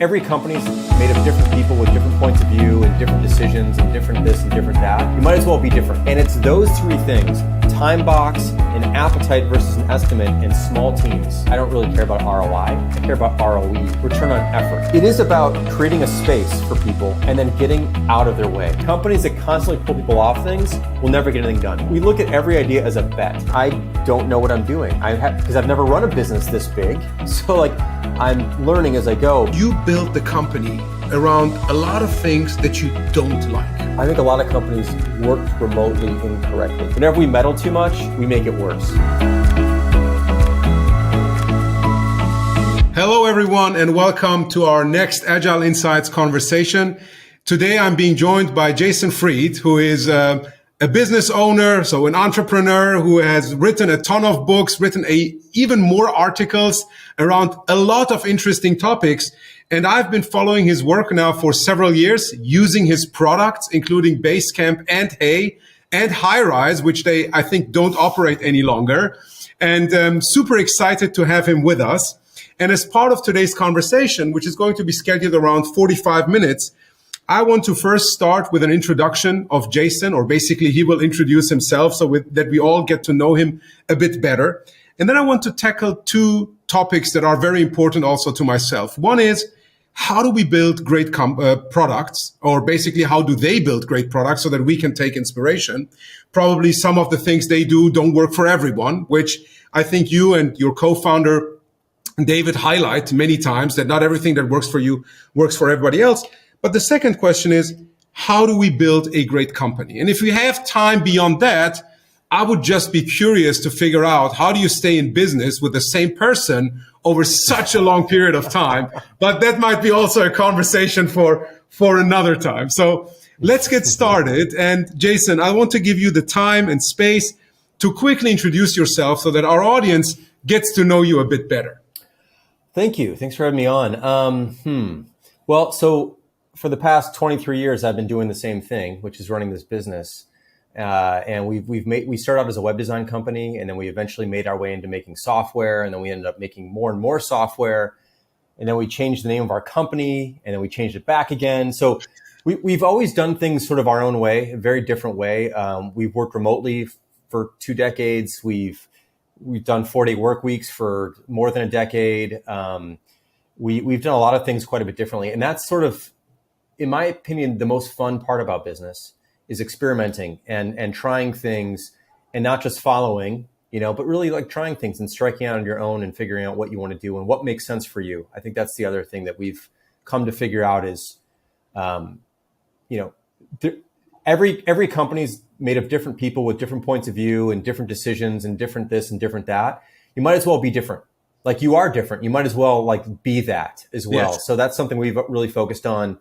Every company's made of different people with different points of view and different decisions and different this and different that. You might as well be different. And it's those three things, time box, an appetite versus an estimate, and small teams. I don't really care about ROI. I care about ROE, return on effort. It is about creating a space for people and then getting out of their way. Companies that constantly pull people off things will never get anything done. We look at every idea as a bet. I don't know what I'm doing. Because I've never run a business this big. So I'm learning as I go. You built the company around a lot of things that you don't like. I think a lot of companies work remotely incorrectly. Whenever we meddle too much, we make it worse. Hello, everyone, and welcome to our next Agile Insights conversation. Today, I'm being joined by Jason Fried, who is a business owner, so an entrepreneur who has written a ton of books, written even more articles around a lot of interesting topics. And I've been following his work now for several years, using his products, including Basecamp and Hey and Highrise, which they, I think, don't operate any longer. And I'm super excited to have him with us. And as part of today's conversation, which is going to be scheduled around 45 minutes, I want to first start with an introduction of Jason, or basically he will introduce himself so that we all get to know him a bit better. And then I want to tackle two topics that are very important also to myself. One is, how do we build great products, or basically how do they build great products so that we can take inspiration? Probably some of the things they do don't work for everyone, which I think you and your co-founder David highlight many times, that not everything that works for you works for everybody else. But the second question is, how do we build a great company? And if we have time beyond that, I would just be curious to figure out, how do you stay in business with the same person over such a long period of time? But that might be also a conversation for another time. So let's get started. And Jason, I want to give you the time and space to quickly introduce yourself so that our audience gets to know you a bit better. Thank you. Thanks for having me on. Well, so for the past 23 years, I've been doing the same thing, which is running this business. And we started out as a web design company, and then we eventually made our way into making software, and then we ended up making more and more software. And then we changed the name of our company, and then we changed it back again. So we've always done things sort of our own way, a very different way. We've worked remotely for 2 decades. We've done 4-day work weeks for more than a decade. We've done a lot of things quite a bit differently. And that's sort of, in my opinion, the most fun part about business is experimenting and trying things, and not just following, but really like trying things and striking out on your own and figuring out what you want to do and what makes sense for you. I think that's the other thing that we've come to figure out is, every company's made of different people with different points of view and different decisions and different this and different that. You might as well be different. Like, you are different. You might as well be that as well. Yes. So that's something we've really focused on,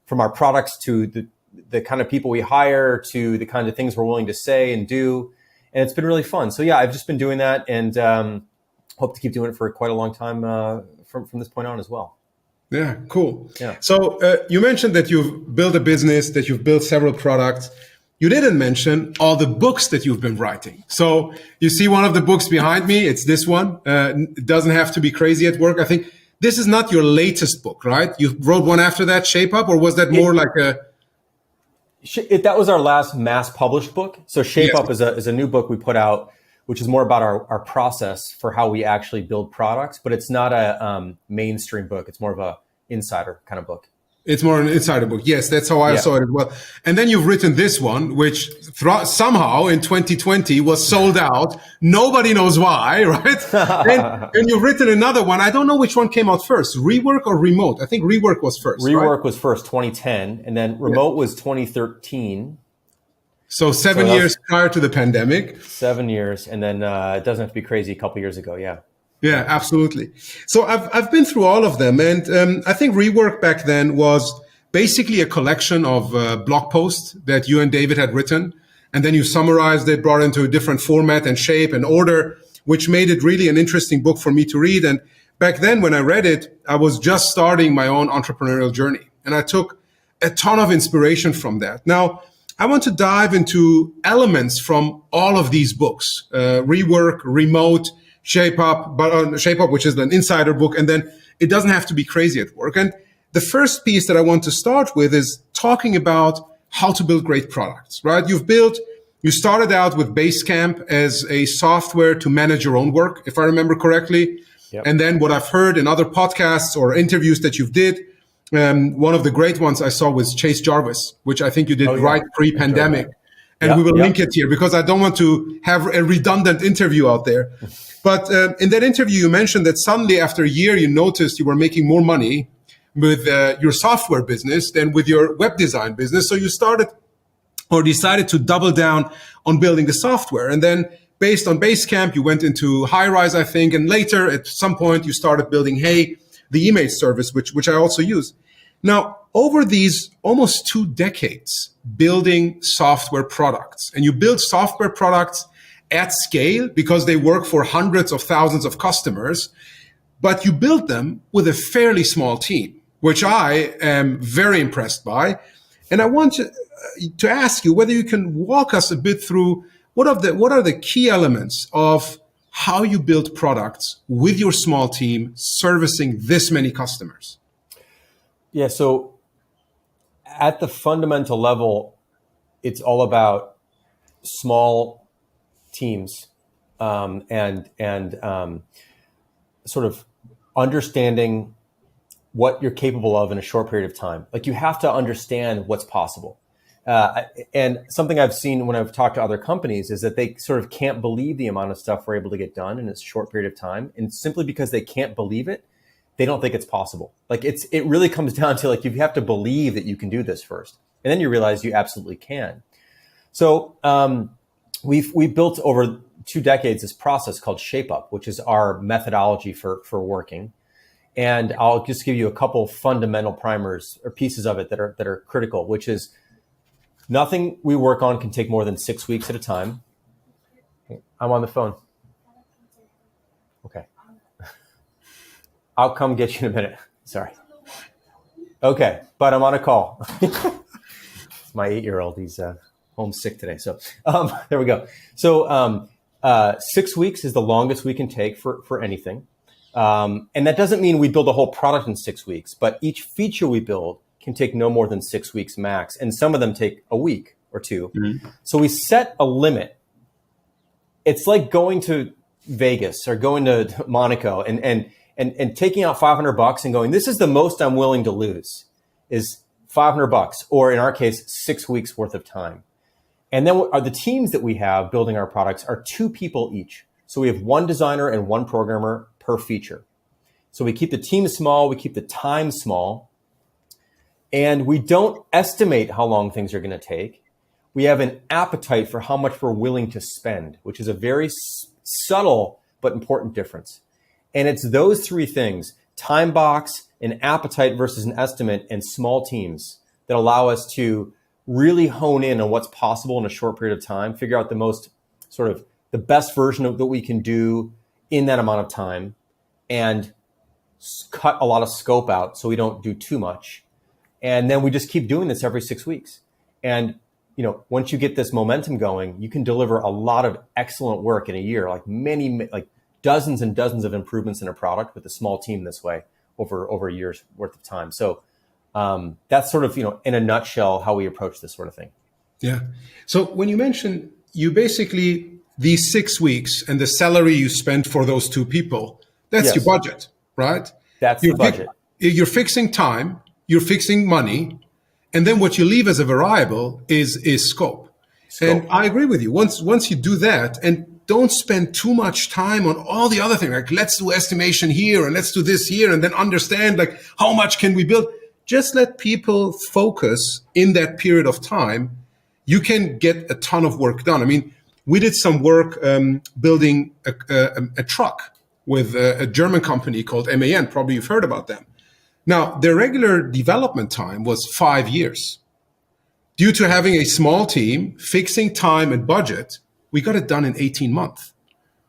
from our products to the kind of people we hire to the kind of things we're willing to say and do. And it's been really fun. So yeah, I've just been doing that, and hope to keep doing it for quite a long time from this point on as well. Yeah, cool. Yeah. So you mentioned that you've built a business, that you've built several products. You didn't mention all the books that you've been writing. So you see one of the books behind me, it's this one. It doesn't have to be crazy at work. I think this is not your latest book, right? You wrote one after that, Shape Up, or was that more like a... That was our last mass published book. So Shape Up is a new book we put out, which is more about our process for how we actually build products. But it's not a mainstream book. It's more of a insider kind of book. It's more an insider book. Yes, that's how I saw it as well. And then you've written this one, which somehow in 2020 was sold out. Nobody knows why, right? and you've written another one. I don't know which one came out first, Rework or Remote. I think Rework was first. Rework was first, 2010. And then Remote was 2013. So 7 years prior to the pandemic. 7 years. And then it doesn't have to be crazy, a couple of years ago. Yeah. Yeah, absolutely. So I've been through all of them, and I think Rework back then was basically a collection of blog posts that you and David had written, and then you summarized it, brought it into a different format and shape and order, which made it really an interesting book for me to read. And back then, when I read it, I was just starting my own entrepreneurial journey, and I took a ton of inspiration from that. Now, I want to dive into elements from all of these books: Rework, Remote, Shape Up, which is an insider book, and then it doesn't have to be crazy at work. And the first piece that I want to start with is talking about how to build great products, right? You started out with Basecamp as a software to manage your own work, if I remember correctly. Yep. And then what I've heard in other podcasts or interviews that you've did, one of the great ones I saw was Chase Jarvis, which I think you did right pre-pandemic. And we will link it here because I don't want to have a redundant interview out there. But in that interview, you mentioned that suddenly after a year, you noticed you were making more money with your software business than with your web design business. So you started or decided to double down on building the software. And then based on Basecamp, you went into Highrise, I think. And later, at some point, you started building Hey, the email service, which I also use. Now, over these almost 2 decades building software products, and you build software products at scale because they work for hundreds of thousands of customers, but you build them with a fairly small team, which I am very impressed by. And I want to ask you whether you can walk us a bit through what are the key elements of how you build products with your small team servicing this many customers. Yeah, so at the fundamental level, it's all about small teams and sort of understanding what you're capable of in a short period of time. Like you have to understand what's possible. And something I've seen when I've talked to other companies is that they sort of can't believe the amount of stuff we're able to get done in a short period of time. And simply because they can't believe it, they don't think it's possible. Like it really comes down to like, you have to believe that you can do this first. And then you realize you absolutely can. So we've built over 2 decades this process called Shape Up, which is our methodology for working. And I'll just give you a couple fundamental primers or pieces of it that are critical, which is nothing we work on can take more than 6 weeks at a time. I'm on the phone. Okay. I'll come get you in a minute. Sorry. Okay, but I'm on a call. It's my 8-year-old. He's homesick today. So there we go. So 6 weeks is the longest we can take for anything. And that doesn't mean we build a whole product in 6 weeks, but each feature we build can take no more than 6 weeks max. And some of them take a week or 2. Mm-hmm. So we set a limit. It's like going to Vegas or going to Monaco and taking out $500 and going, this is the most I'm willing to lose is $500, or in our case, 6 weeks worth of time. And then the teams that we have building our products are 2 people each. So we have 1 designer and 1 programmer per feature. So we keep the team small, we keep the time small, and we don't estimate how long things are going to take. We have an appetite for how much we're willing to spend, which is a very subtle but important difference. And it's those 3 things, time box, an appetite versus an estimate, and small teams that allow us to really hone in on what's possible in a short period of time, figure out the most sort of the best version of that we can do in that amount of time, and cut a lot of scope out so we don't do too much. And then we just keep doing this every 6 weeks. And, you know, once you get this momentum going, you can deliver a lot of excellent work in a year, like dozens and dozens of improvements in a product with a small team this way over a year's worth of time. So that's sort of, you know, in a nutshell, how we approach this sort of thing. Yeah. So when you mention you basically these 6 weeks and the salary you spend for those 2 people, that's your budget, right? That's the budget. You're fixing time, you're fixing money, and then what you leave as a variable is scope. And I agree with you. Once you do that, and don't spend too much time on all the other things, like let's do estimation here and let's do this here, and then understand like how much can we build. Just let people focus in that period of time. You can get a ton of work done. I mean, we did some work building a truck with a German company called MAN. Probably you've heard about them. Now, their regular development time was 5 years. Due to having a small team, fixing time and budget, we got it done in 18 months,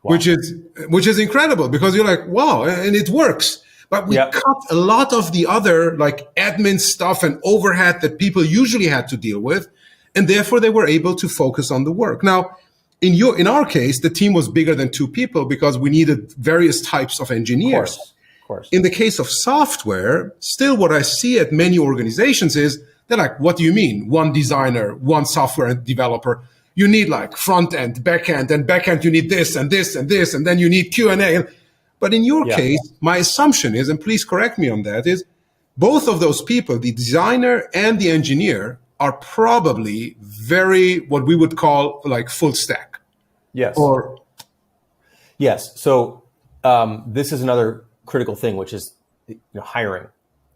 wow. which is incredible because you're like, wow, and it works. But we cut a lot of the other like admin stuff and overhead that people usually had to deal with, and therefore they were able to focus on the work. Now, in our case, the team was bigger than 2 people because we needed various types of engineers. Of course. In the case of software, still what I see at many organizations is they're like, what do you mean? One designer, one software developer. You need like front end, back end, and back end you need this and this and this, and then you need Q&A. But in your case, my assumption is, and please correct me on that, is both of those people, the designer and the engineer, are probably very, what we would call like full stack. Yes. Or yes. So this is another critical thing, which is hiring,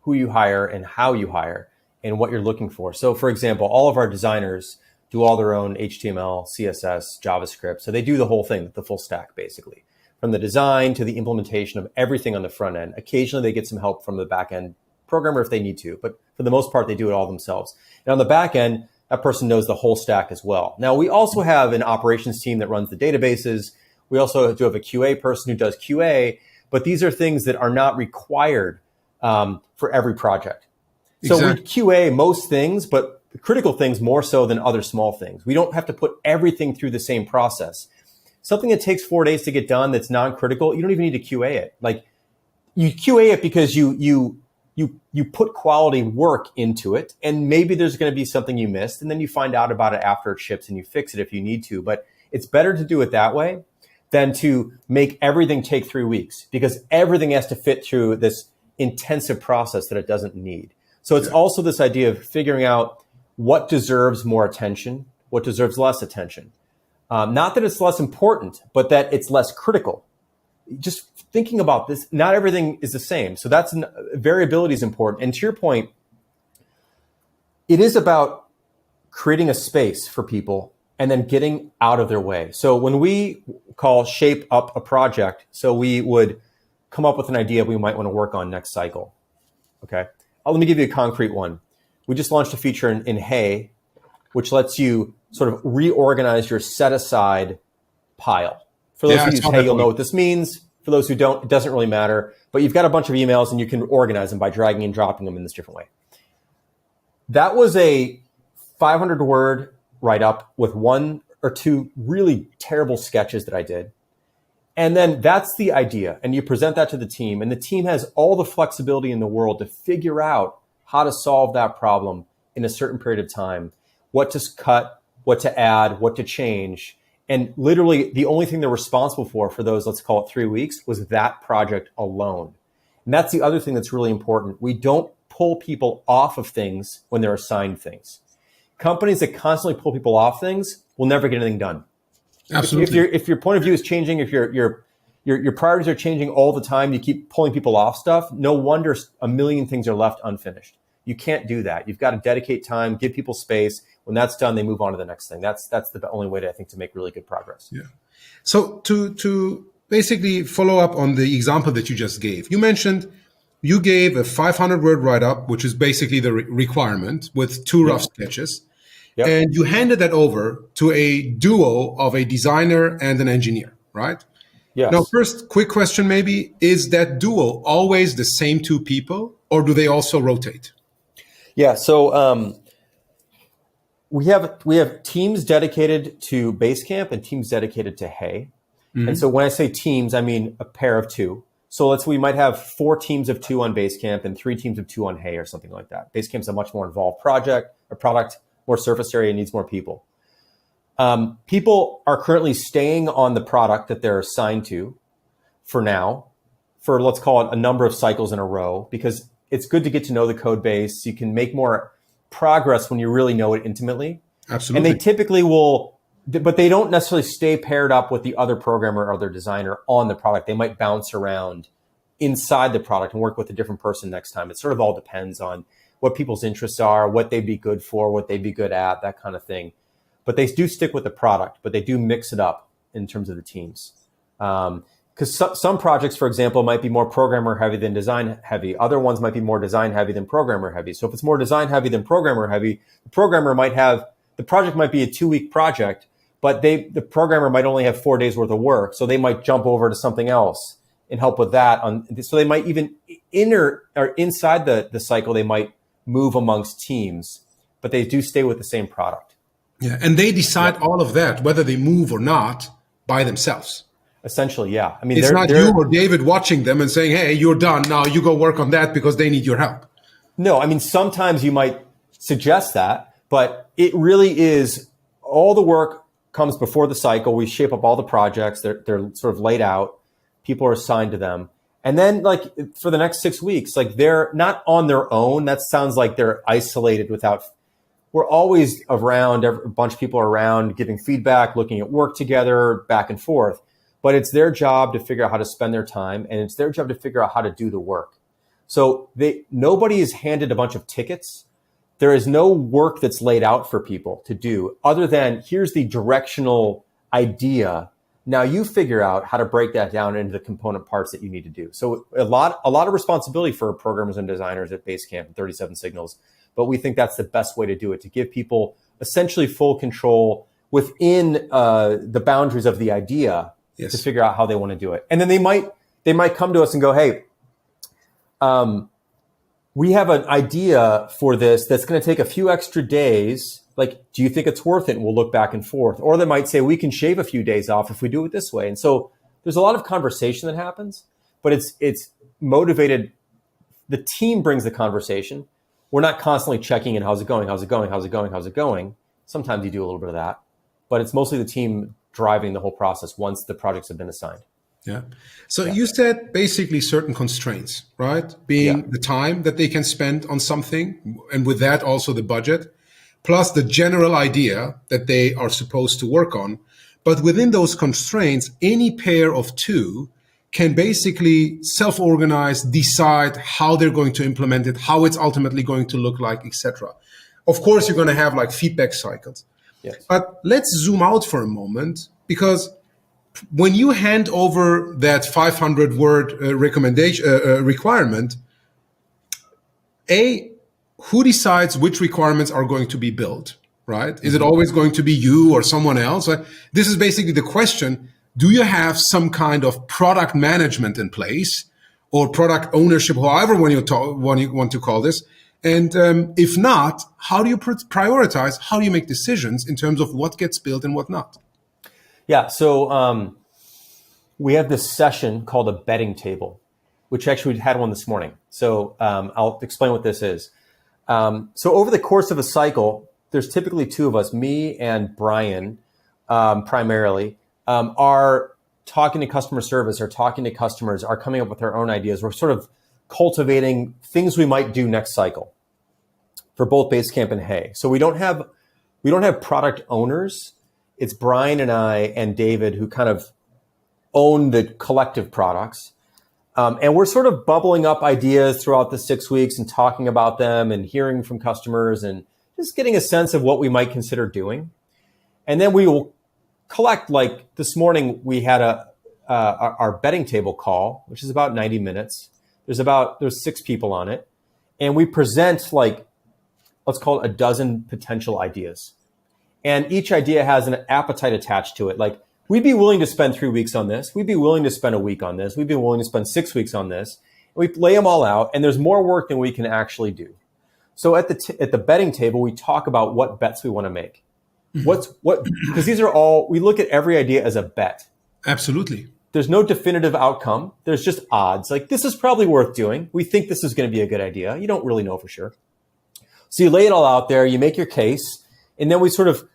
who you hire and how you hire and what you're looking for. So for example, all of our designers do all their own HTML, CSS, JavaScript. So they do the whole thing, the full stack, basically, from the design to the implementation of everything on the front end. Occasionally they get some help from the back end programmer if they need to, but for the most part, they do it all themselves. And on the back end, that person knows the whole stack as well. Now, we also have an operations team that runs the databases. We also do have a QA person who does QA, but these are things that are not required for every project. So Exactly. we QA most things, but critical things more so than other small things. We don't have to put everything through the same process. Something that takes 4 days to get done that's non-critical, you don't even need to QA it. Like you QA it because you put quality work into it, and maybe there's going to be something you missed, and then you find out about it after it ships and you fix it if you need to. But it's better to do it that way than to make everything take 3 weeks, because everything has to fit through this intensive process that it doesn't need. So it's also this idea of figuring out what deserves more attention, what deserves less attention. Not that it's less important, but that it's less critical. Just thinking about this, not everything is the same. So that's variability is important. And to your point, it is about creating a space for people and then getting out of their way. So when we call shape up a project, so we would come up with an idea we might want to work on next cycle. Okay. Let me give you a concrete one. We just launched a feature in Hey, which lets you sort of reorganize your set aside pile. For those who use Hey, you'll know what this means. For those who don't, it doesn't really matter. But you've got a bunch of emails and you can organize them by dragging and dropping them in this different way. That was a 500-word write-up with 1 or 2 really terrible sketches that I did. And then that's the idea. And you present that to the team. And the team has all the flexibility in the world to figure out how to solve that problem in a certain period of time, what to cut, what to add, what to change. And literally the only thing they're responsible for those, let's call it 3 weeks, was that project alone. And that's the other thing that's really important. We don't pull people off of things when they're assigned things. Companies that constantly pull people off things will never get anything done. Absolutely. If your point of view is changing, if your priorities are changing all the time, you keep pulling people off stuff, no wonder a million things are left unfinished. You can't do that. You've got to dedicate time, give people space. When that's done, they move on to the next thing. That's the only way to, I think, to make really good progress. Yeah. So to basically follow up on the example that you just gave, you mentioned you gave a 500-word write-up, which is basically the requirement with 2 rough sketches. Yep. And you handed that over to a duo of a designer and an engineer, right? Yes. Now, first, quick question maybe, is that duo always the same 2 people, or do they also rotate? Yeah, so we have teams dedicated to Basecamp and teams dedicated to Hey. Mm-hmm. And so when I say teams, I mean a pair of 2. So we might have 4 teams of 2 on Basecamp and 3 teams of 2 on Hey or something like that. Basecamp's a much more involved product, more surface area, needs more people. People are currently staying on the product that they're assigned to for now, for let's call it a number of cycles in a row, because it's good to get to know the code base. You can make more progress when you really know it intimately. Absolutely. And they typically will, but they don't necessarily stay paired up with the other programmer or other designer on the product. They might bounce around inside the product and work with a different person next time. It sort of all depends on what people's interests are, what they'd be good for, what they'd be good at, that kind of thing. But they do stick with the product, but they do mix it up in terms of the teams. Because some projects, for example, might be more programmer heavy than design heavy. Other ones might be more design heavy than programmer heavy. So if it's more design heavy than programmer heavy, the project might be a 2-week project, but the programmer might only have 4 days worth of work. So they might jump over to something else and help with that. So they might even inside the cycle, they might move amongst teams, but they do stay with the same product. Yeah, and they decide all of that, whether they move or not, by themselves. Essentially, yeah. I mean, It's not you they're or David watching them and saying, hey, you're done. Now you go work on that because they need your help. no. I mean, sometimes you might suggest that, but it really is all the work comes before the cycle. We shape up all the projects. They're sort of laid out. People are assigned to them. And then like for the next 6 weeks, like they're not on their own. That sounds like they're isolated without, we're always around, a bunch of people are around giving feedback, looking at work together, back and forth. But it's their job to figure out how to spend their time, and it's their job to figure out how to do the work. So nobody is handed a bunch of tickets. There is no work that's laid out for people to do other than here's the directional idea. Now you figure out how to break that down into the component parts that you need to do. So a lot of responsibility for programmers and designers at Basecamp and 37 Signals, but we think that's the best way to do it, to give people essentially full control within the boundaries of the idea. Yes. To figure out how they want to do it. And then they might come to us and go, hey, we have an idea for this that's going to take a few extra days. Like, do you think it's worth it? And we'll look back and forth. Or they might say, we can shave a few days off if we do it this way. And so there's a lot of conversation that happens, but it's motivated. The team brings the conversation. We're not constantly checking in. How's it going? How's it going? How's it going? How's it going? Sometimes you do a little bit of that, but it's mostly the team driving the whole process once the projects have been assigned. Yeah. So you said basically certain constraints, right? Being the time that they can spend on something, and with that also the budget, plus the general idea that they are supposed to work on. But within those constraints, any pair of two can basically self-organize, decide how they're going to implement it, how it's ultimately going to look like, etc. Of course, you're going to have like feedback cycles. Yes. But let's zoom out for a moment, because when you hand over that 500 word requirement, who decides which requirements are going to be built, right? Is it always going to be you or someone else? This is basically the question. Do you have some kind of product management in place or product ownership, however you want to call this? And if not, how do you prioritize? How do you make decisions in terms of what gets built and what not? Yeah, so we have this session called a betting table, which actually we had one this morning. So I'll explain what this is. So over the course of a cycle, there's typically two of us, me and Brian, primarily, are talking to customer service, are talking to customers, are coming up with our own ideas. We're sort of cultivating things we might do next cycle for both Basecamp and Hey. So we don't have product owners. It's Brian and I and David who kind of own the collective products. And we're sort of bubbling up ideas throughout the 6 weeks and talking about them and hearing from customers and just getting a sense of what we might consider doing. And then we will collect, like this morning, we had our betting table call, which is about 90 minutes. There's 6 people on it. And we present let's call it a dozen potential ideas. And each idea has an appetite attached to it. Like, we'd be willing to spend 3 weeks on this. We'd be willing to spend a week on this. We'd be willing to spend 6 weeks on this. We lay them all out, and there's more work than we can actually do. So at the betting table, we talk about what bets we want to make. Because these are all, we look at every idea as a bet. Absolutely. There's no definitive outcome. There's just odds. Like, this is probably worth doing. We think this is going to be a good idea. You don't really know for sure. So you lay it all out there, you make your case, and then we sort of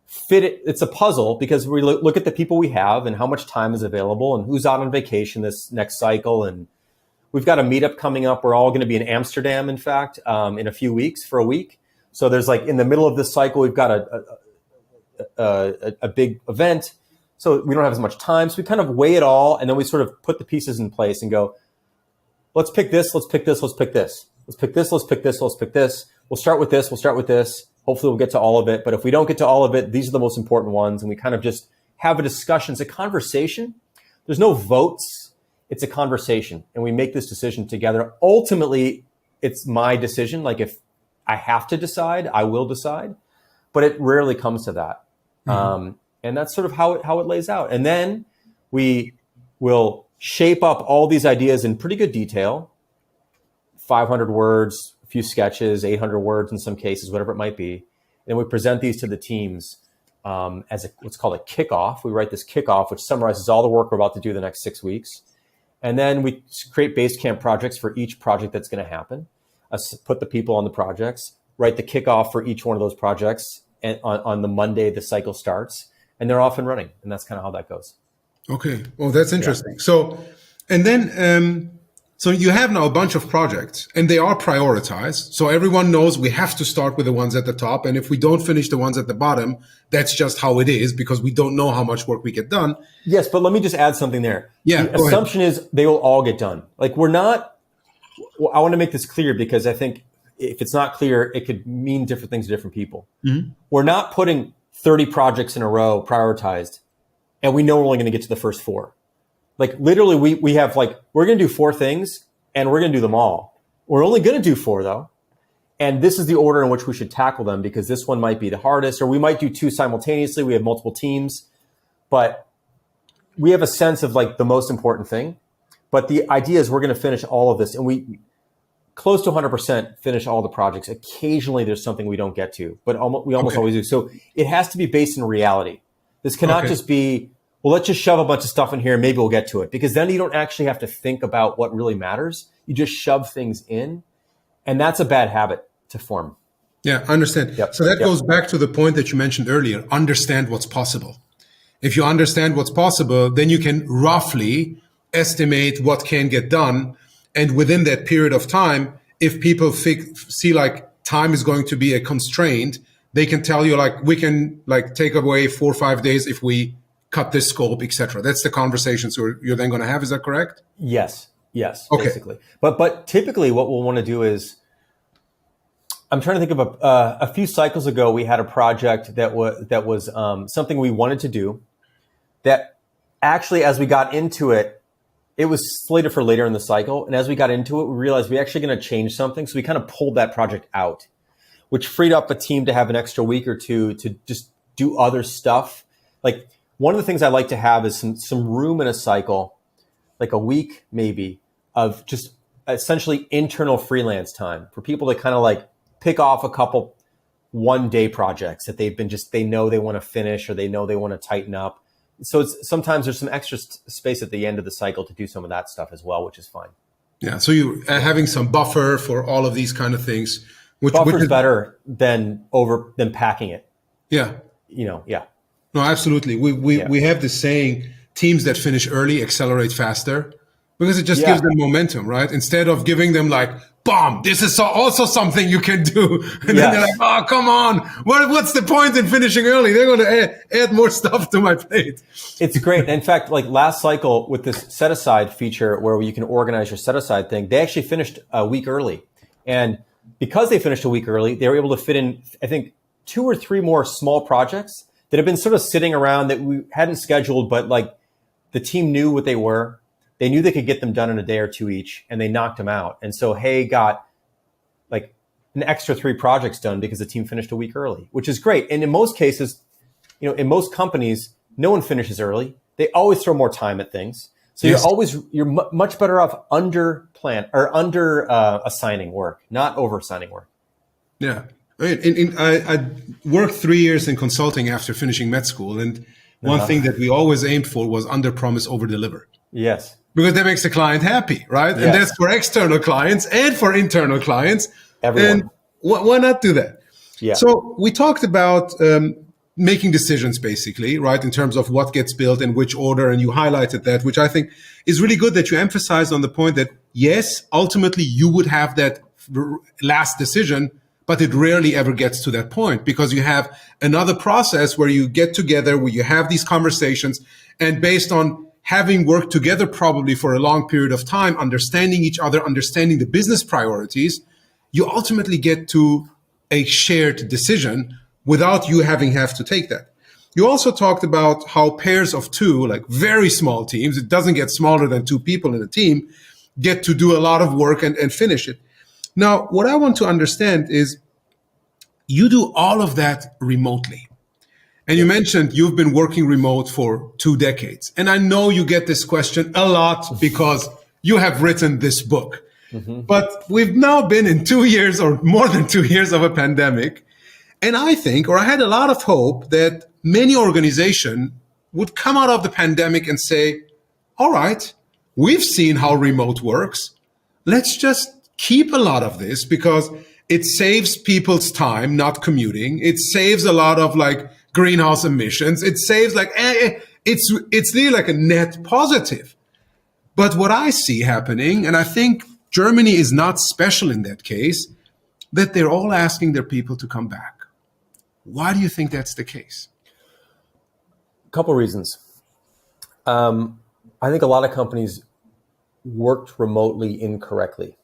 fit it. It's a puzzle because we look at the people we have and how much time is available and who's out on vacation this next cycle. And we've got a meetup coming up. We're all going to be in Amsterdam, in fact, in a few weeks for a week. So there's in the middle of this cycle, we've got a big event. So we don't have as much time. So we kind of weigh it all. And then we sort of put the pieces in place and go, let's pick this. Let's pick this. Let's pick this. Let's pick this. Let's pick this. Let's pick this. We'll start with this. We'll start with this. Hopefully we'll get to all of it. But if we don't get to all of it, these are the most important ones. And we kind of just have a discussion. It's a conversation. There's no votes. It's a conversation. And we make this decision together. Ultimately, it's my decision. Like, if I have to decide, I will decide. But it rarely comes to that. Mm-hmm. And that's sort of how it lays out. And then we will shape up all these ideas in pretty good detail, 500 words, a few sketches, 800 words in some cases, whatever it might be. And we present these to the teams as what's called a kickoff. We write this kickoff, which summarizes all the work we're about to do the next 6 weeks. And then we create Basecamp projects for each project that's going to happen, put the people on the projects, write the kickoff for each one of those projects. And on the Monday, the cycle starts, and they're off and running. And that's kind of how that goes. Okay. Well, that's interesting. Yeah. So, and then, so you have now a bunch of projects and they are prioritized. So everyone knows we have to start with the ones at the top. And if we don't finish the ones at the bottom, that's just how it is because we don't know how much work we get done. Yes, but let me just add something there. Yeah. The assumption is they will all get done. Like I want to make this clear because I think if it's not clear, it could mean different things to different people. Mm-hmm. We're not putting 30 projects in a row prioritized and we know we're only going to get to the first 4. Like literally we have we're going to do 4 things and we're going to do them all. We're only going to do 4 though. And this is the order in which we should tackle them because this one might be the hardest, or we might do 2 simultaneously. We have multiple teams, but we have a sense of the most important thing. But the idea is we're going to finish all of this, and we close to 100% finish all the projects. Occasionally there's something we don't get to, but we almost always do. So it has to be based in reality. This cannot just be, well, let's just shove a bunch of stuff in here and maybe we'll get to it, because then you don't actually have to think about what really matters. You just shove things in, and that's a bad habit to form. Yeah, I understand. Yep. So that goes back to the point that you mentioned earlier, understand what's possible. If you understand what's possible, then you can roughly estimate what can get done. And within that period of time, if people see time is going to be a constraint, they can tell you we can take away 4 or 5 days if we cut this scope, etc. That's the conversations you're then going to have. Is that correct? Yes, basically. But typically what we'll want to do is, I'm trying to think of a few cycles ago, we had a project that was something we wanted to do that actually, as we got into it, it was slated for later in the cycle. And as we got into it, we realized we're actually going to change something. So we kind of pulled that project out, which freed up a team to have an extra week or 2 to just do other stuff. One of the things I like to have is some room in a cycle, like a week maybe, of just essentially internal freelance time for people to kind of pick off a couple 1-day projects that they know they want to finish, or they know they want to tighten up. So sometimes there's some extra space at the end of the cycle to do some of that stuff as well, which is fine. Yeah. So you're having some buffer for all of these kind of things. Buffer is better than packing it. Yeah. Yeah. No, absolutely. We have this saying, teams that finish early accelerate faster, because it just gives them momentum, right? Instead of giving them bomb, this is also something you can do. And then they're oh, come on. What's the point in finishing early? They're going to add more stuff to my plate. It's great. In fact, last cycle with this set aside feature where you can organize your set aside thing, they actually finished a week early. And because they finished a week early, they were able to fit in, I think, 2 or 3 more small projects that have been sort of sitting around that we hadn't scheduled, but the team knew what they were. They knew they could get them done in a day or 2 each, and they knocked them out. And so Hay got an extra 3 projects done because the team finished a week early, which is great. And in most cases, in most companies, no one finishes early. They always throw more time at things. So you're much better off under assigning work, not over assigning work. Yeah. I worked 3 years in consulting after finishing med school. And one thing that we always aimed for was under promise, over deliver. Yes. Because that makes the client happy, right? Yes. And that's for external clients and for internal clients. Everyone. And why not do that? Yeah. So we talked about making decisions, basically, right, in terms of what gets built in which order. And you highlighted that, which I think is really good that you emphasized on the point that, yes, ultimately you would have that last decision, but it rarely ever gets to that point, because you have another process where you get together, where you have these conversations, and based on having worked together probably for a long period of time, understanding each other, understanding the business priorities, you ultimately get to a shared decision without you have to take that. You also talked about how pairs of 2, very small teams, it doesn't get smaller than 2 people in a team, get to do a lot of work and finish it. Now, what I want to understand is you do all of that remotely. And you mentioned you've been working remote for 2 decades. And I know you get this question a lot because you have written this book. Mm-hmm. But we've now been in 2 years or more than 2 years of a pandemic. And I think, or I had a lot of hope that many organizations would come out of the pandemic and say, all right, we've seen how remote works. Let's just keep a lot of this because it saves people's time not commuting. It saves a lot of like greenhouse emissions. It saves like, it's really like a net positive. But what I see happening, and I think Germany is not special in that case, that they're all asking their people to come back. Why do you think that's the case? A couple reasons. I think a lot of companies worked remotely incorrectly.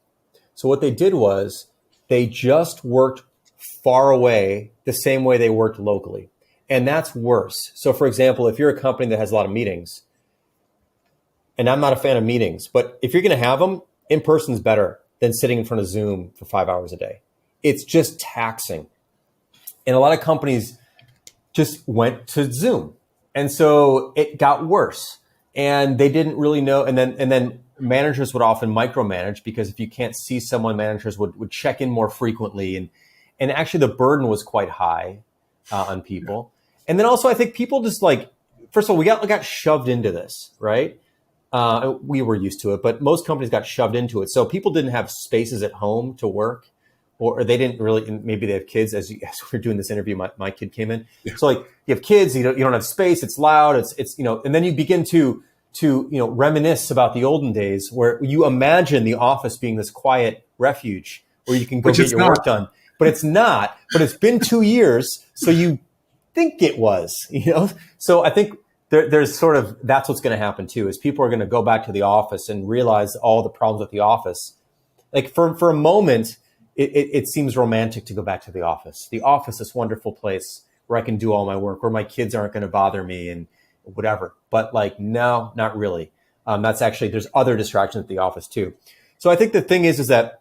So what they did was they just worked far away the same way they worked locally. And that's worse. So for example, if you're a company that has a lot of meetings, and I'm not a fan of meetings, but if you're going to have them, in person is better than sitting in front of Zoom for 5 hours a day. It's just taxing. And a lot of companies just went to Zoom. And so it got worse. And they didn't really know. And then managers would often micromanage because if you can't see someone, managers would check in more frequently. And actually the burden was quite high on people. And then also I think people just like, first of all, we got shoved into this, right? We were used to it, but most companies got shoved into it. So people didn't have spaces at home to work. Or they didn't really, maybe they have kids. As we're doing this interview, my kid came in. Yeah. So like you have kids, you don't have space. It's loud. It's and then you begin to reminisce about the olden days where you imagine the office being this quiet refuge where you can go get your work done. But it's not. But it's been 2 years, so you think it was. So I think there's sort of that's what's going to happen too. Is people are going to go back to the office and realize all the problems with the office. Like for a moment. It seems romantic to go back to the office. The office, this wonderful place where I can do all my work, where my kids aren't going to bother me and whatever. But like, no, not really. That's actually, there's other distractions at the office too. So I think the thing is that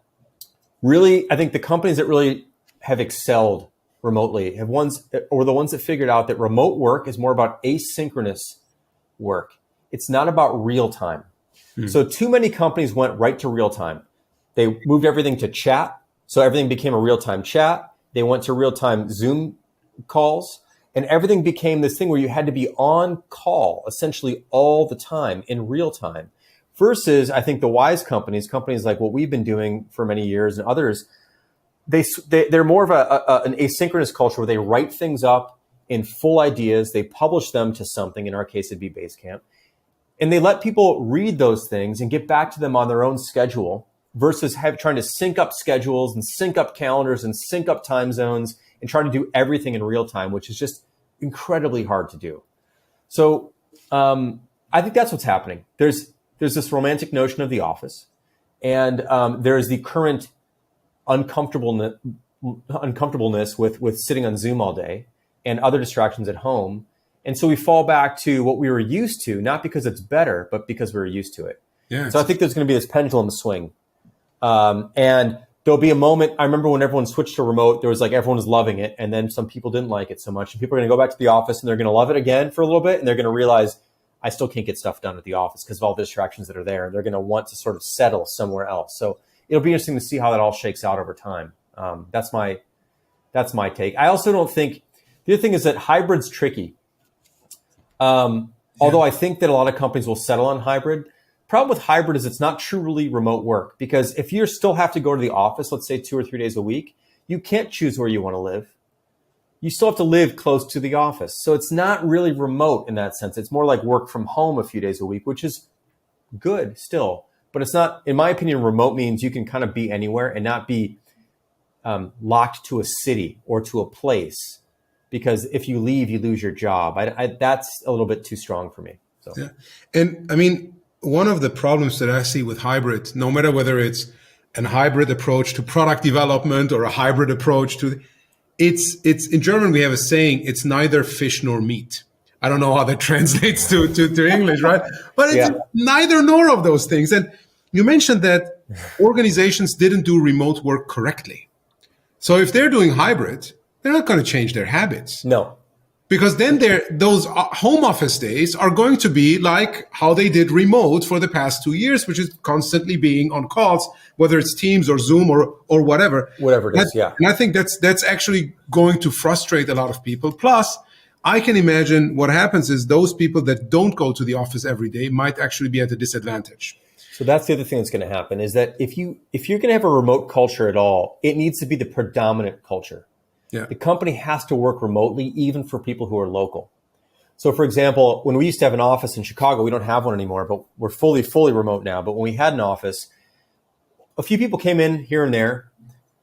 really, I think the companies that really have excelled remotely the ones that figured out that remote work is more about asynchronous work. It's not about real time. So too many companies went right to real time. They moved everything to chat. So everything became a real-time chat. They went to real-time Zoom calls, and everything became this thing where you had to be on call essentially all the time in real time. Versus, I think the wise companies like what we've been doing for many years and others, they're more of an asynchronous culture where they write things up in full ideas. They publish them to something. In our case, it'd be Basecamp. And they let people read those things and get back to them on their own schedule. Versus trying to sync up schedules and sync up calendars and sync up time zones and try to do everything in real time, which is just incredibly hard to do. So I think that's what's happening. There's this romantic notion of the office, and there's the current uncomfortableness with sitting on Zoom all day and other distractions at home. And so we fall back to what we were used to, not because it's better, but because we were used to it. Yeah. So I think there's going to be this pendulum swing. And there'll be a moment, I remember when everyone switched to remote, there was like, everyone was loving it. And then some people didn't like it so much. And people are going to go back to the office and they're going to love it again for a little bit. And they're going to realize I still can't get stuff done at the office because of all the distractions that are there. And they're going to want to sort of settle somewhere else. So it'll be interesting to see how that all shakes out over time. That's my take. I also don't think, the other thing is that hybrid's tricky. Although I think that a lot of companies will settle on hybrid. Problem with hybrid is it's not truly remote work, because if you still have to go to the office, let's say 2 or 3 days a week, you can't choose where you want to live. You still have to live close to the office. So it's not really remote in that sense. It's more like work from home a few days a week, which is good still. But it's not, in my opinion, remote means you can kind of be anywhere and not be locked to a city or to a place. Because if you leave, you lose your job. That's a little bit too strong for me. So. Yeah. And I mean, one of the problems that I see with hybrid, no matter whether it's a hybrid approach to product development or a hybrid approach to, it's in German, we have a saying, it's neither fish nor meat. I don't know how that translates to English, right? But it's neither nor of those things. And you mentioned that organizations didn't do remote work correctly. So if they're doing hybrid, they're not going to change their habits. No. Because then those home office days are going to be like how they did remote for the past 2 years, which is constantly being on calls, whether it's Teams or Zoom or whatever. Whatever it is, yeah. And I think that's actually going to frustrate a lot of people. Plus, I can imagine what happens is those people that don't go to the office every day might actually be at a disadvantage. So that's the other thing that's going to happen is that if you're going to have a remote culture at all, it needs to be the predominant culture. Yeah. The company has to work remotely, even for people who are local. So, for example, when we used to have an office in Chicago, we don't have one anymore, but we're fully remote now. But when we had an office, a few people came in here and there,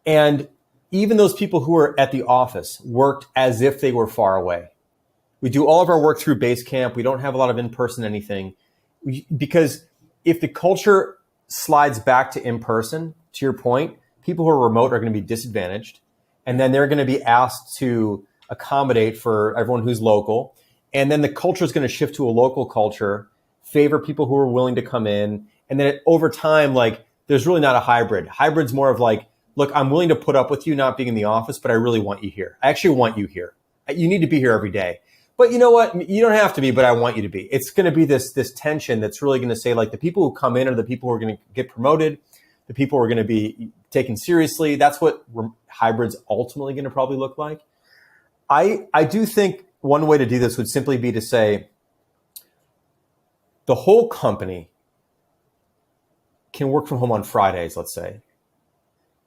and even those people who were at the office worked as if they were far away. We do all of our work through Basecamp. We don't have a lot of in-person anything because if the culture slides back to in-person, to your point, people who are remote are going to be disadvantaged. And then they're going to be asked to accommodate for everyone who's local. And then the culture is going to shift to a local culture, favor people who are willing to come in. And then over time, like, there's really not a hybrid. Hybrid's more of like, look, I'm willing to put up with you not being in the office, but I really want you here. I actually want you here. You need to be here every day. But you know what? You don't have to be, but I want you to be. It's going to be this tension that's really going to say, like, the people who come in are the people who are going to get promoted. The people who are going to be taken seriously. That's what hybrid's ultimately going to probably look like. I do think one way to do this would simply be to say the whole company can work from home on Fridays, let's say,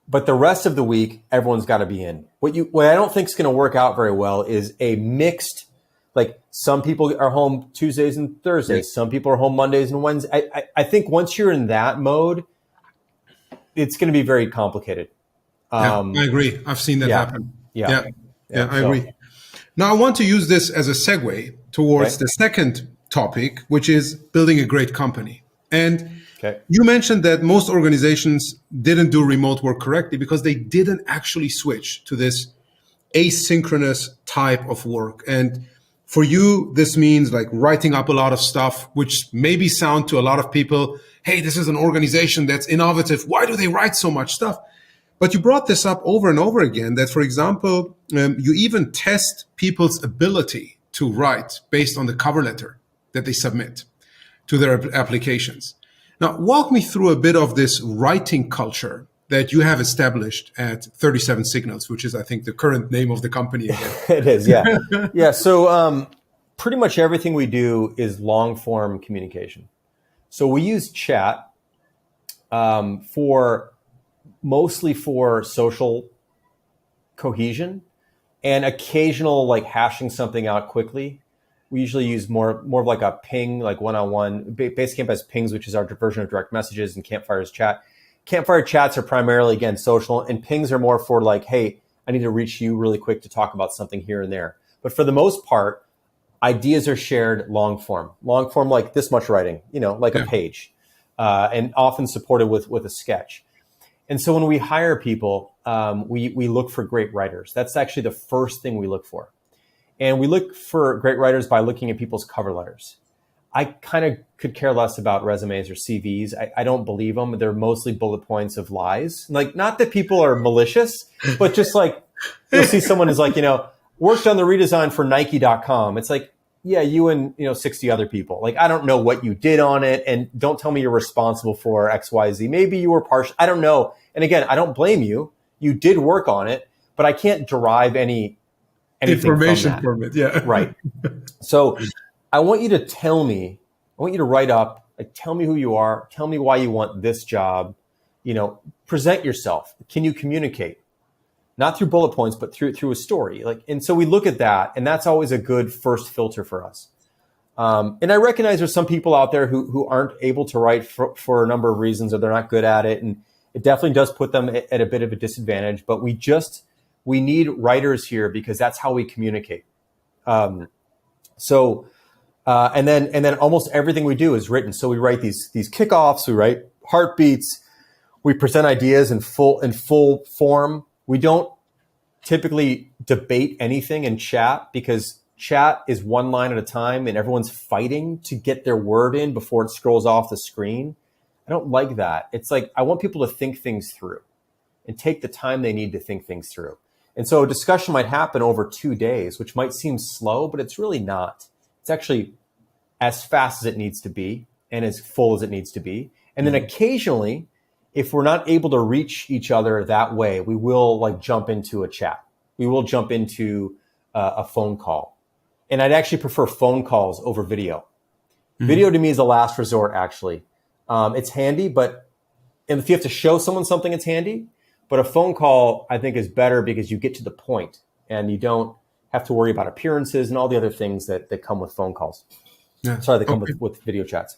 but the rest of the week, everyone's got to be in. What I don't think is going to work out very well is a mixed, like, some people are home Tuesdays and Thursdays. Some people are home Mondays and Wednesdays. I think once you're in that mode, it's going to be very complicated. I agree. I've seen that happen. Yeah, I agree. Now, I want to use this as a segue towards the second topic, which is building a great company. And you mentioned that most organizations didn't do remote work correctly because they didn't actually switch to this asynchronous type of work. And for you, this means like writing up a lot of stuff, which maybe sound to a lot of people, hey, this is an organization that's innovative. Why do they write so much stuff? But you brought this up over and over again that, for example, you even test people's ability to write based on the cover letter that they submit to their applications. Now, walk me through a bit of this writing culture that you have established at 37 Signals, which is, I think, the current name of the company again. It is, yeah. Yeah, so pretty much everything we do is long-form communication. So we use chat mostly for social cohesion and occasional, like, hashing something out quickly. We usually use more of like a ping, like one-on-one. Basecamp has pings, which is our version of direct messages, and Campfire's chat. Campfire chats are primarily, again, social, and pings are more for like, hey, I need to reach you really quick to talk about something here and there. But for the most part, ideas are shared long form, like this much writing, like a page, and often supported with a sketch. And so when we hire people, we look for great writers. That's actually the first thing we look for. And we look for great writers by looking at people's cover letters. I kind of could care less about resumes or CVs. I don't believe them. They're mostly bullet points of lies. Like, not that people are malicious, but just like, you'll see someone who's like, worked on the redesign for Nike.com. It's like, yeah, you and 60 other people. Like, I don't know what you did on it, and don't tell me you're responsible for XYZ. Maybe you were partial. I don't know. And again, I don't blame you. You did work on it, but I can't derive anything information from it. Yeah, right. So I want you to write up, like, tell me who you are, tell me why you want this job, present yourself. Can you communicate? Not through bullet points, but through a story. And so we look at that, and that's always a good first filter for us. And I recognize there's some people out there who aren't able to write for a number of reasons, or they're not good at it. And it definitely does put them at a bit of a disadvantage, but we need writers here because that's how we communicate. And then almost everything we do is written. So we write these kickoffs, we write heartbeats, we present ideas in full form. We don't typically debate anything in chat because chat is one line at a time and everyone's fighting to get their word in before it scrolls off the screen. I don't like that. It's like, I want people to think things through and take the time they need to think things through. And so a discussion might happen over 2 days, which might seem slow, but it's really not. It's actually as fast as it needs to be and as full as it needs to be. And then occasionally, if we're not able to reach each other that way, we will like jump into a chat. We will jump into a phone call. And I'd actually prefer phone calls over video. Video to me is a last resort, actually. It's handy, but if you have to show someone something, it's handy. But a phone call, I think, is better because you get to the point and you don't have to worry about appearances and all the other things that come with phone calls. Yeah. Sorry, that come with video chats.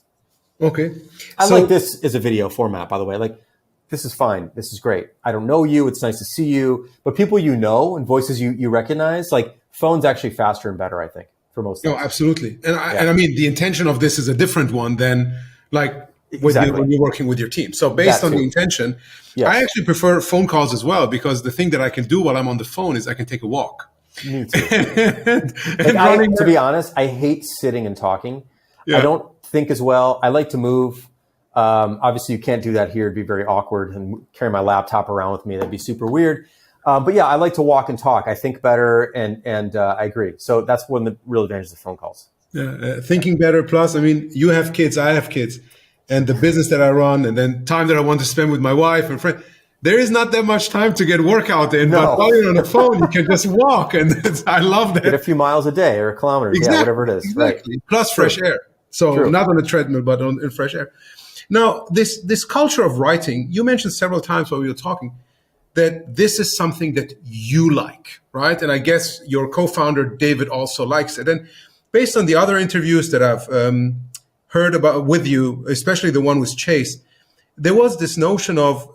Okay. I like this as a video format, by the way. Like, this is fine. This is great. I don't know you. It's nice to see you. But people you know and voices you recognize, like, phone's actually faster and better, I think, for most things. No, absolutely. And I mean, the intention of this is a different one than like when you're working with your team. So based on the intention, I actually prefer phone calls as well, because the thing that I can do while I'm on the phone is I can take a walk. Me too. To be honest, I hate sitting and talking. Yeah. I don't think as well. I like to move. Obviously, you can't do that here. It'd be very awkward, and carry my laptop around with me. That'd be super weird. But yeah, I like to walk and talk. I think better, and I agree. So that's one of the real advantages of phone calls. Yeah, thinking better. Plus, I mean, you have kids, I have kids, and the business that I run, and then time that I want to spend with my wife and friends. There is not that much time to get workout in, but while you're on the phone, you can just walk, and I love that. Get a few miles a day or a kilometer, yeah, whatever it is. Exactly. Right. Plus fresh air. So not on a treadmill, but in fresh air. Now, this culture of writing, you mentioned several times while we were talking that this is something that you like, right? And I guess your co-founder, David, also likes it. And based on the other interviews that I've heard about with you, especially the one with Chase, there was this notion of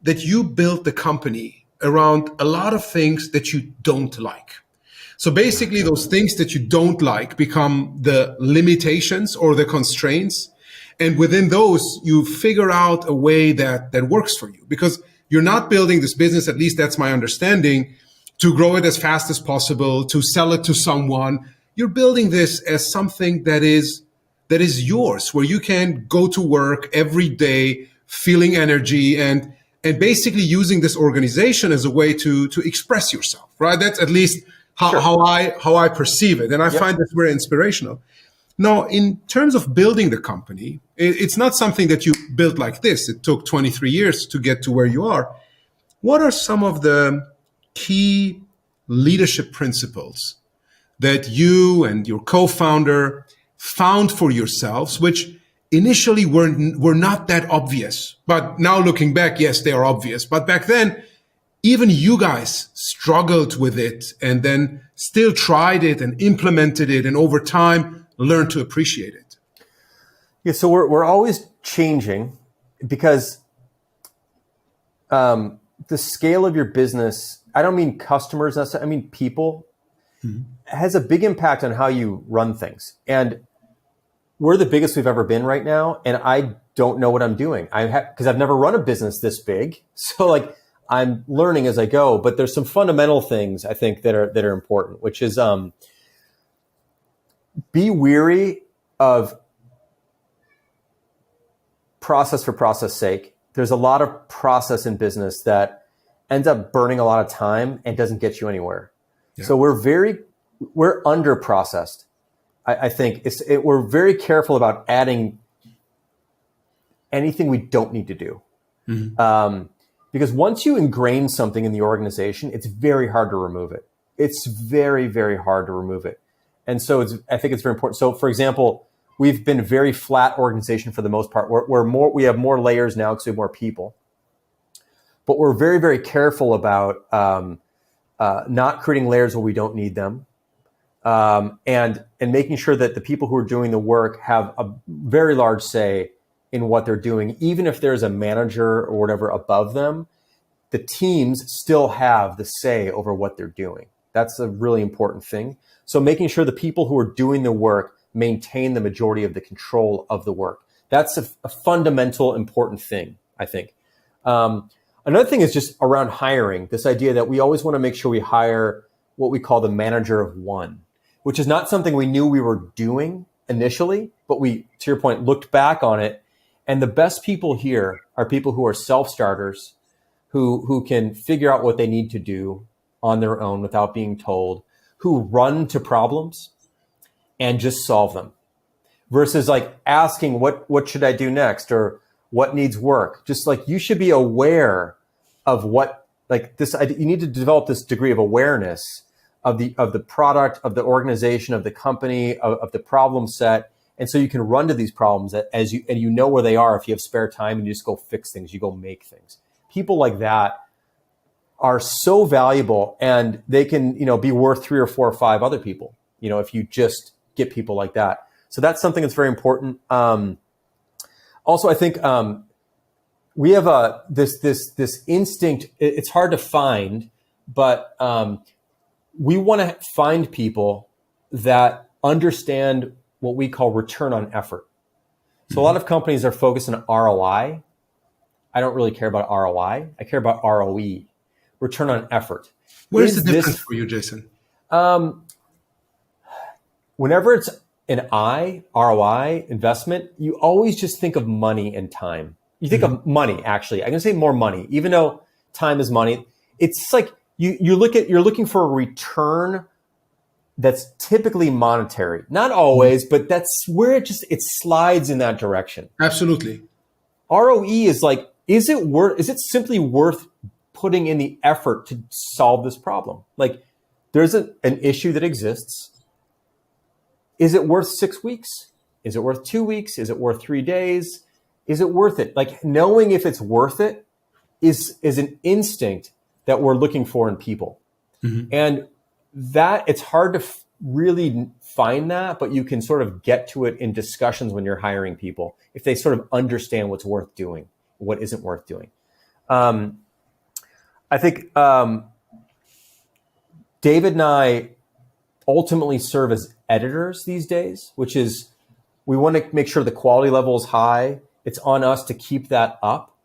that you built the company around a lot of things that you don't like. So basically, those things that you don't like become the limitations or the constraints. And within those, you figure out a way that works for you, because you're not building this business, at least that's my understanding, to grow it as fast as possible, to sell it to someone. You're building this as something that is yours, where you can go to work every day feeling energy and basically using this organization as a way to express yourself, right? That's at least how I perceive it. And I find this very inspirational. Now, in terms of building the company, it's not something that you built like this. It took 23 years to get to where you are. What are some of the key leadership principles that you and your co-founder found for yourselves, which initially were not that obvious? But now looking back, yes, they are obvious. But back then, even you guys struggled with it and then still tried it and implemented it, and over time learn to appreciate it. Yeah, so we're always changing, because the scale of your business, I don't mean customers necessarily, I mean people, has a big impact on how you run things. And we're the biggest we've ever been right now, and I don't know what I'm doing. Because I've never run a business this big. So like I'm learning as I go, but there's some fundamental things I think that are important, which is be weary of process for process sake. There's a lot of process in business that ends up burning a lot of time and doesn't get you anywhere. Yeah. So we're under processed. I think we're very careful about adding anything we don't need to do. Because once you ingrain something in the organization, it's very hard to remove it. It's very, very hard to remove it. And so I think it's very important. So for example, we've been a very flat organization for the most part. We have more layers now because we have more people, but we're very, very careful about not creating layers where we don't need them. And making sure that the people who are doing the work have a very large say in what they're doing. Even if there's a manager or whatever above them, the teams still have the say over what they're doing. That's a really important thing. So making sure the people who are doing the work maintain the majority of the control of the work. That's a fundamental important thing, I think. Another thing is just around hiring, this idea that we always want to make sure we hire what we call the manager of one, which is not something we knew we were doing initially, but we, to your point, looked back on it. And the best people here are people who are self-starters, who can figure out what they need to do, on their own without being told, who run to problems and just solve them, versus like asking what should I do next, or what needs work. Just like, you should be aware of what, like this, you need to develop this degree of awareness of the product, of the organization, of the company, of the problem set. And so you can run to these problems and you know where they are. If you have spare time and you just go fix things, you go make things. People like that are so valuable, and they can, be worth 3 or 4 or 5 other people, if you just get people like that. So that's something that's very important. Also, I think we have this instinct. It's hard to find, but we want to find people that understand what we call return on effort. So a lot of companies are focused on ROI. I don't really care about ROI. I care about ROE, return on effort. Where's the difference for you, Jason? Whenever it's an ROI, investment, you always just think of money and time. You think of money, actually. I'm going to say more money, even though time is money. It's like you're looking for a return that's typically monetary. Not always, but that's where it slides in that direction. Absolutely. ROE is like, is it simply worth putting in the effort to solve this problem? Like, there's an issue that exists. Is it worth 6 weeks? Is it worth 2 weeks? Is it worth 3 days? Is it worth it? Like, knowing if it's worth it is an instinct that we're looking for in people. And that it's hard to really find that, but you can sort of get to it in discussions when you're hiring people, if they sort of understand what's worth doing, what isn't worth doing. I think David and I ultimately serve as editors these days, which is, we want to make sure the quality level is high. It's on us to keep that up,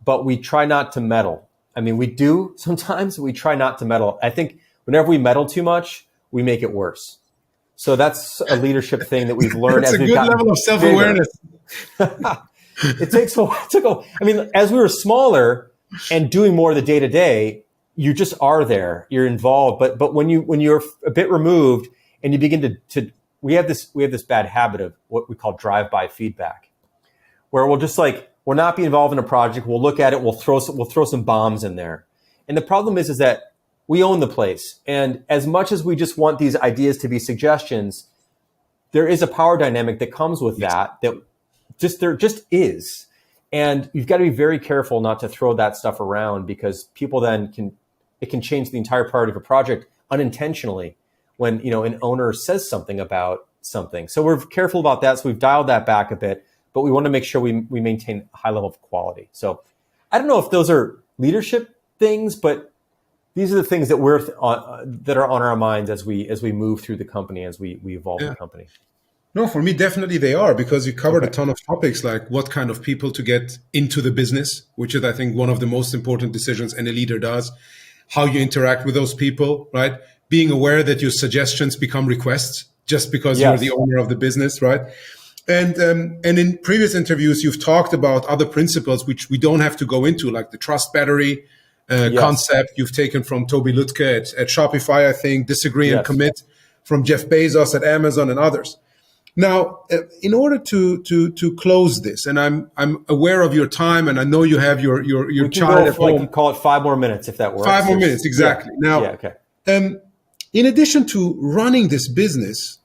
but we try not to meddle. I mean, we do sometimes, we try not to meddle. I think whenever we meddle too much, we make it worse. So that's a leadership thing that we've learned. It's as a we've good gotten level of self-awareness. I mean, as we were smaller and doing more of the day to day, you just are there, you're involved. But when you're a bit removed and you begin to we have this bad habit of what we call drive-by feedback, where we'll not be involved in a project. We'll look at it. We'll throw some bombs in there. And the problem is that we own the place. And as much as we just want these ideas to be suggestions, there is a power dynamic that comes with that there just is. And you've got to be very careful not to throw that stuff around, because people then it can change the entire priority of a project unintentionally when, an owner says something about something. So we're careful about that. So we've dialed that back a bit, but we want to make sure we maintain a high level of quality. So I don't know if those are leadership things, but these are the things that that are on our minds as we move through the company, as we evolve the company. No, for me, definitely they are, because you covered a ton of topics, like what kind of people to get into the business, which is, I think, one of the most important decisions any leader does, how you interact with those people, right? Being aware that your suggestions become requests just because you're the owner of the business, right? And in previous interviews, you've talked about other principles, which we don't have to go into, like the trust battery concept you've taken from Toby Lutke at Shopify, I think, disagree and commit from Jeff Bezos at Amazon and others. Now, in order to close this, and I'm aware of your time, and I know you have your child at home. Like, call it 5 more minutes if that works. 5 more minutes, exactly. Now, in addition to running this business,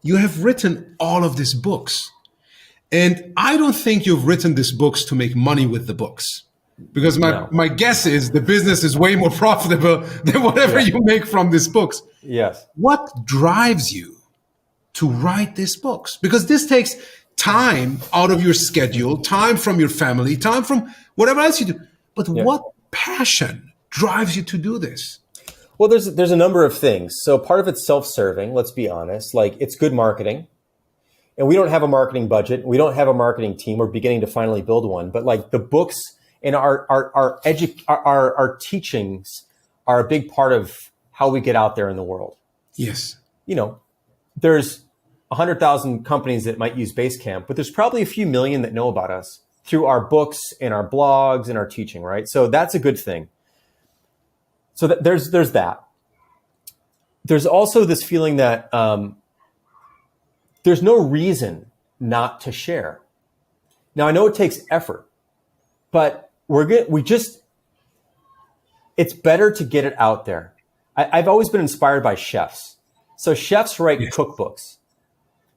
you have written all of these books. And I don't think you've written these books to make money with the books, because my guess is the business is way more profitable than whatever you make from these books. Yes. What drives you to write these books? Because this takes time out of your schedule, time from your family, time from whatever else you do. But what passion drives you to do this? Well, there's a number of things. So part of it's self-serving, let's be honest. Like, it's good marketing. And we don't have a marketing budget. We don't have a marketing team. We're beginning to finally build one. But like, the books and our teachings are a big part of how we get out there in the world. Yes. There's 100,000 companies that might use Basecamp, but there's probably a few million that know about us through our books and our blogs and our teaching, right? So that's a good thing. So there's that. There's also this feeling that there's no reason not to share. Now, I know it takes effort, but it's better to get it out there. I've always been inspired by chefs. So chefs write cookbooks.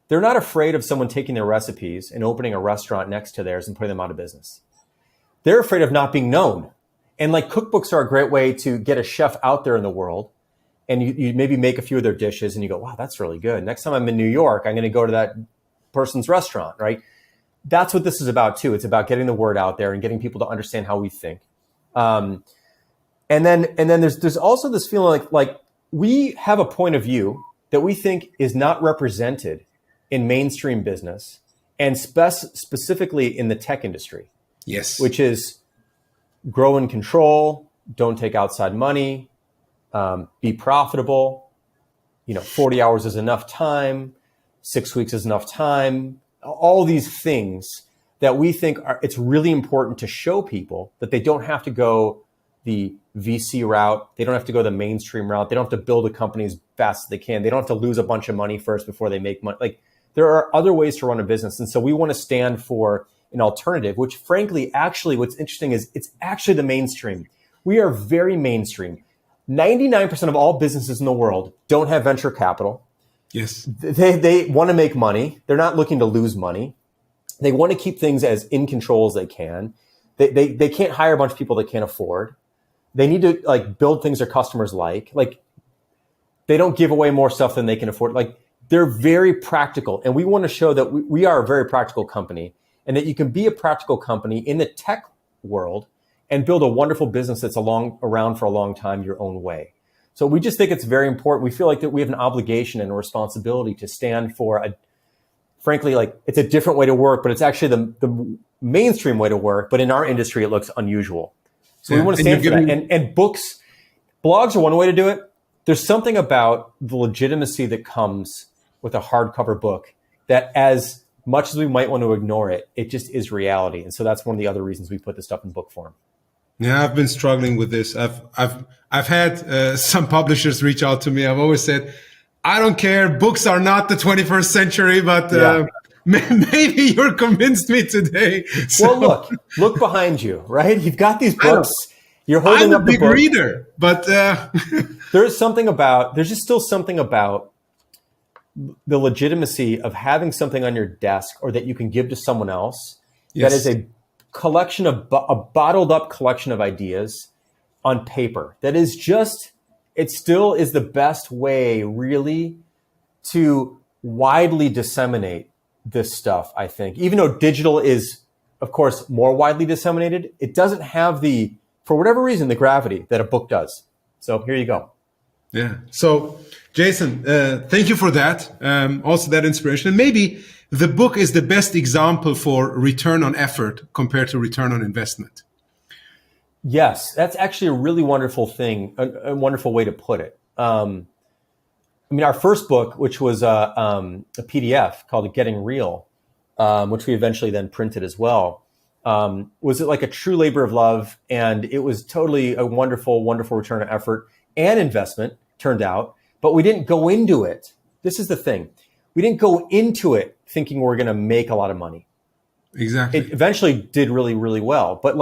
They're not afraid of someone taking their recipes and opening a restaurant next to theirs and putting them out of business. They're afraid of not being known. And like cookbooks are a great way to get a chef out there in the world. And you maybe make a few of their dishes and you go, wow, that's really good. Next time I'm in New York, I'm going to go to that person's restaurant, right? That's what this is about too. It's about getting the word out there and getting people to understand how we think. And then there's also this feeling like we have a point of view that we think is not represented in mainstream business and specifically in the tech industry. Yes. Which is grow and control, don't take outside money, be profitable, 40 hours is enough time, 6 weeks is enough time, all these things that we think it's really important to show people that they don't have to go the VC route. They don't have to go the mainstream route. They don't have to build a company as fast as they can. They don't have to lose a bunch of money first before they make money. Like there are other ways to run a business. And so we want to stand for an alternative, which frankly, actually, what's interesting is it's actually the mainstream. We are very mainstream. 99% of all businesses in the world don't have venture capital. Yes. They want to make money. They're not looking to lose money. They want to keep things as in control as they can. They can't hire a bunch of people they can't afford. They need to like build things their customers like they don't give away more stuff than they can afford. Like they're very practical. And we want to show that we are a very practical company and that you can be a practical company in the tech world and build a wonderful business that's around for a long time your own way. So we just think it's very important. We feel like that we have an obligation and a responsibility to stand for frankly, like it's a different way to work, but it's actually the mainstream way to work. But in our industry, it looks unusual. So we want to stand for that. And blogs are one way to do it. There's something about the legitimacy that comes with a hardcover book that as much as we might want to ignore it, it just is reality. And so that's one of the other reasons we put this stuff in book form. Yeah, I've been struggling with this. I've had some publishers reach out to me. I've always said, I don't care. Books are not the 21st century, but maybe you're convinced me today. So, well, look behind you, right? You've got these books. You're holding up the book. I'm a big reader, but there's just still something about the legitimacy of having something on your desk or that you can give to someone else. Yes. That is a bottled up collection of ideas on paper. That is just, it still is the best way really to widely disseminate this stuff, I think. Even though digital is, of course, more widely disseminated, it doesn't have for whatever reason, the gravity that a book does. So here you go. Yeah. So Jason, thank you for that. Also that inspiration. And maybe the book is the best example for return on effort compared to return on investment. Yes, that's actually a really wonderful thing, a wonderful way to put it. Our first book, which was a PDF called Getting Real, which we eventually then printed as well, was like a true labor of love. And it was totally a wonderful, wonderful return on effort and investment, turned out. But we didn't go into it. This is the thing. We didn't go into it thinking we're going to make a lot of money. Exactly. It eventually did really, really well. But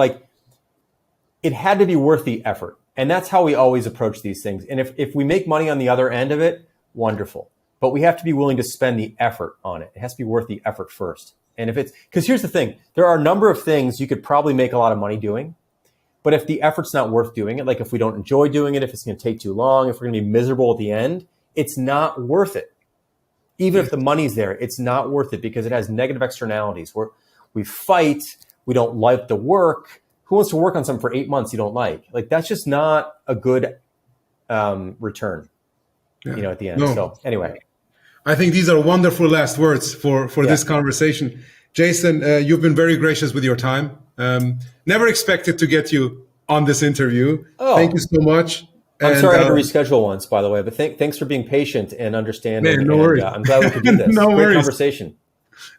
it had to be worth the effort. And that's how we always approach these things. And if we make money on the other end of it, wonderful. But we have to be willing to spend the effort on it. It has to be worth the effort first. And because here's the thing, there are a number of things you could probably make a lot of money doing. But if the effort's not worth doing it, like if we don't enjoy doing it, if it's going to take too long, if we're going to be miserable at the end, it's not worth it. Even if the money's there, it's not worth it because it has negative externalities where we fight, we don't like the work. Who wants to work on something for 8 months you don't like? Like that's just not a good return, at the end. No. So anyway. I think these are wonderful last words for this conversation. Jason, you've been very gracious with your time. Never expected to get you on this interview. Oh. Thank you so much. I'm sorry I had to reschedule once, by the way, but thanks for being patient and understanding. Man, no worries. I'm glad we could do this. No Great worries. Conversation.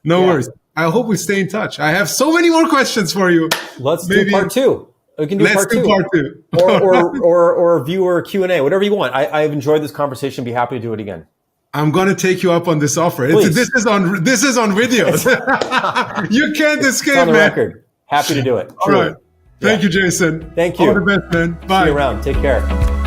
No worries. I hope we stay in touch. I have so many more questions for you. Let's do part 2. We can do Let's part do two. part two. or viewer Q&A, whatever you want. I've enjoyed this conversation. Be happy to do it again. I'm going to take you up on this offer. This is on video. You can't escape, It's on the man. record. Happy to do it. All Truly. right. Thank you, Jason. Thank you. All the best, man. Bye. See you around. Take care.